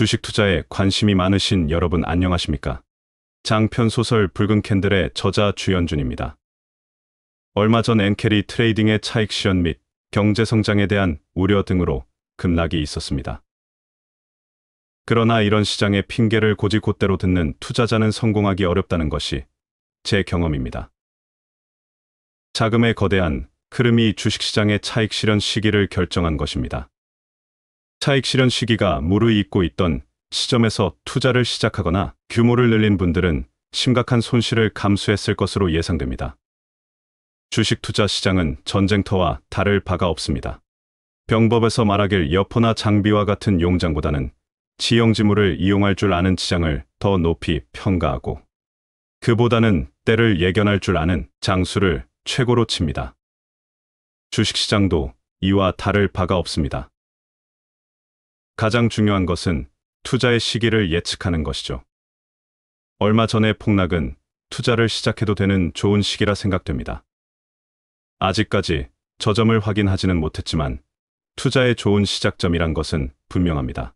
주식 투자에 관심이 많으신 여러분 안녕하십니까? 장편 소설 붉은 캔들의 저자 주연준입니다. 얼마 전 엔캐리 트레이딩의 차익 실현 및 경제 성장에 대한 우려 등으로 급락이 있었습니다. 그러나 이런 시장의 핑계를 곧이곧대로 듣는 투자자는 성공하기 어렵다는 것이 제 경험입니다. 자금의 거대한 흐름이 주식시장의 차익 실현 시기를 결정한 것입니다. 차익 실현 시기가 무르익고 있던 시점에서 투자를 시작하거나 규모를 늘린 분들은 심각한 손실을 감수했을 것으로 예상됩니다. 주식 투자 시장은 전쟁터와 다를 바가 없습니다. 병법에서 말하길 여포나 장비와 같은 용장보다는 지형지물을 이용할 줄 아는 지장을 더 높이 평가하고 그보다는 때를 예견할 줄 아는 장수를 최고로 칩니다. 주식시장도 이와 다를 바가 없습니다. 가장 중요한 것은 투자의 시기를 예측하는 것이죠. 얼마 전의 폭락은 투자를 시작해도 되는 좋은 시기라 생각됩니다. 아직까지 저점을 확인하지는 못했지만 투자의 좋은 시작점이란 것은 분명합니다.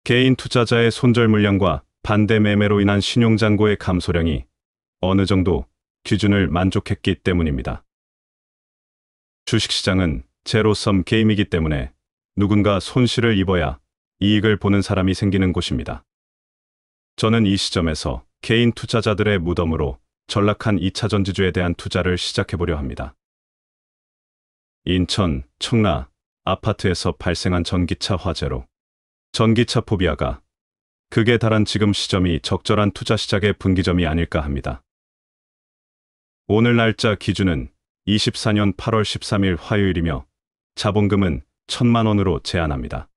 개인 투자자의 손절 물량과 반대 매매로 인한 신용잔고의 감소량이 어느 정도 기준을 만족했기 때문입니다. 주식시장은 제로섬 게임이기 때문에 누군가 손실을 입어야 이익을 보는 사람이 생기는 곳입니다. 저는 이 시점에서 개인 투자자들의 무덤으로 전락한 2차 전지주에 대한 투자를 시작해보려 합니다. 인천, 청라 아파트에서 발생한 전기차 화재로 전기차 포비아가 극에 달한 지금 시점이 적절한 투자 시작의 분기점이 아닐까 합니다. 오늘 날짜 기준은 24년 8월 13일 화요일이며 자본금은 1,000만 원으로 제한합니다.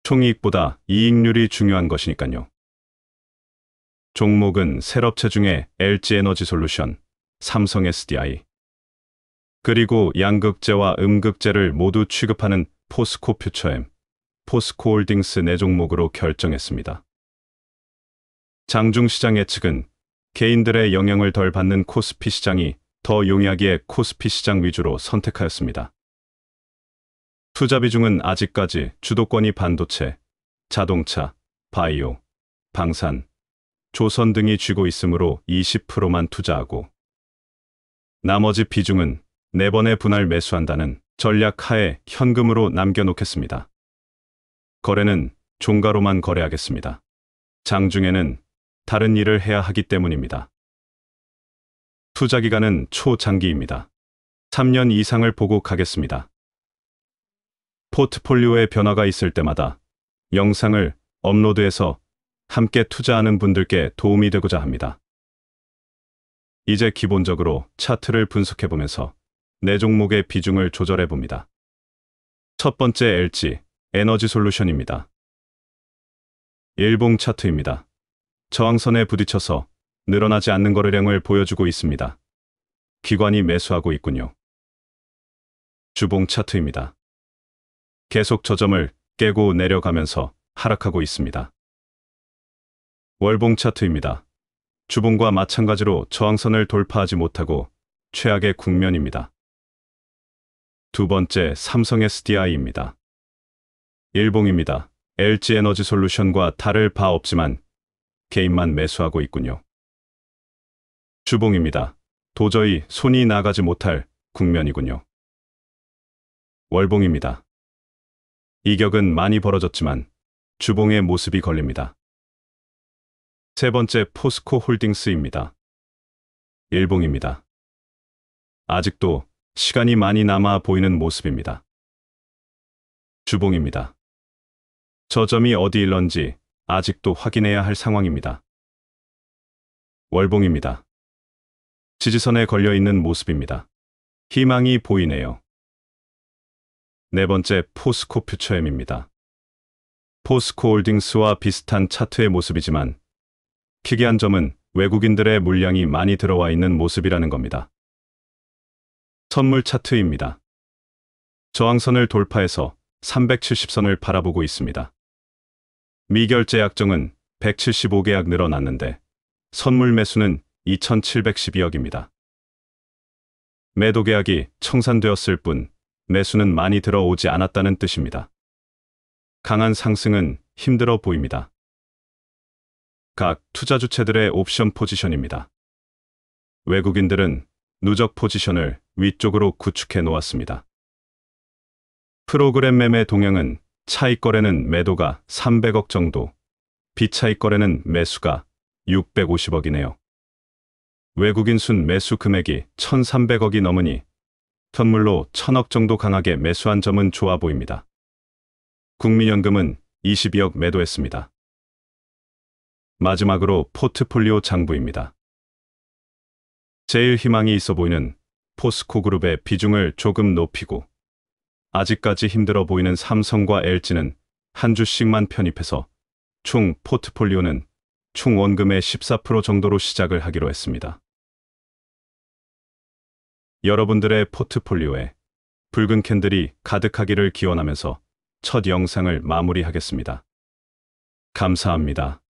총이익보다 이익률이 중요한 것이니까요. 종목은 셀업체 중에 LG에너지솔루션, 삼성 SDI, 그리고 양극재와 음극재를 모두 취급하는 포스코 퓨처엠, 포스코홀딩스 4종목으로 결정했습니다. 장중시장 예측은 개인들의 영향을 덜 받는 코스피 시장이 더 용이하기에 코스피 시장 위주로 선택하였습니다. 투자 비중은 아직까지 주도권이 반도체, 자동차, 바이오, 방산, 조선 등이 쥐고 있으므로 20%만 투자하고 나머지 비중은 4번의 분할 매수한다는 전략 하에 현금으로 남겨놓겠습니다. 거래는 종가로만 거래하겠습니다. 장중에는 다른 일을 해야 하기 때문입니다. 투자 기간은 초장기입니다. 3년 이상을 보고 가겠습니다. 포트폴리오에 변화가 있을 때마다 영상을 업로드해서 함께 투자하는 분들께 도움이 되고자 합니다. 이제 기본적으로 차트를 분석해보면서 4종목의 비중을 조절해봅니다. 첫 번째 LG 에너지솔루션입니다. 일봉 차트입니다. 저항선에 부딪혀서 늘어나지 않는 거래량을 보여주고 있습니다. 기관이 매수하고 있군요. 주봉 차트입니다. 계속 저점을 깨고 내려가면서 하락하고 있습니다. 월봉 차트입니다. 주봉과 마찬가지로 저항선을 돌파하지 못하고 최악의 국면입니다. 두 번째 삼성 SDI입니다. 일봉입니다. LG에너지솔루션과 다를 바 없지만 개인만 매수하고 있군요. 주봉입니다. 도저히 손이 나가지 못할 국면이군요. 월봉입니다. 이격은 많이 벌어졌지만 주봉의 모습이 걸립니다. 세 번째 포스코 홀딩스입니다. 일봉입니다. 아직도 시간이 많이 남아 보이는 모습입니다. 주봉입니다. 저점이 어디일런지 아직도 확인해야 할 상황입니다. 월봉입니다. 지지선에 걸려있는 모습입니다. 희망이 보이네요. 네 번째 포스코 퓨처엠입니다. 포스코 홀딩스와 비슷한 차트의 모습이지만 희귀한 점은 외국인들의 물량이 많이 들어와 있는 모습이라는 겁니다. 선물 차트입니다. 저항선을 돌파해서 370선을 바라보고 있습니다. 미결제 약정은 175계약 늘어났는데 선물 매수는 2,712억입니다. 매도 계약이 청산되었을 뿐 매수는 많이 들어오지 않았다는 뜻입니다. 강한 상승은 힘들어 보입니다. 각 투자 주체들의 옵션 포지션입니다. 외국인들은 누적 포지션을 위쪽으로 구축해 놓았습니다. 프로그램 매매 동향은 차익 거래는 매도가 300억 정도, 비차익 거래는 매수가 650억이네요. 외국인 순 매수 금액이 1,300억이 넘으니 선물로 1,000억 정도 강하게 매수한 점은 좋아 보입니다. 국민연금은 22억 매도했습니다. 마지막으로 포트폴리오 장부입니다. 제일 희망이 있어 보이는 포스코그룹의 비중을 조금 높이고 아직까지 힘들어 보이는 삼성과 LG는 한 주씩만 편입해서 총 포트폴리오는 총 원금의 14% 정도로 시작을 하기로 했습니다. 여러분들의 포트폴리오에 붉은 캔들이 가득하기를 기원하면서 첫 영상을 마무리하겠습니다. 감사합니다.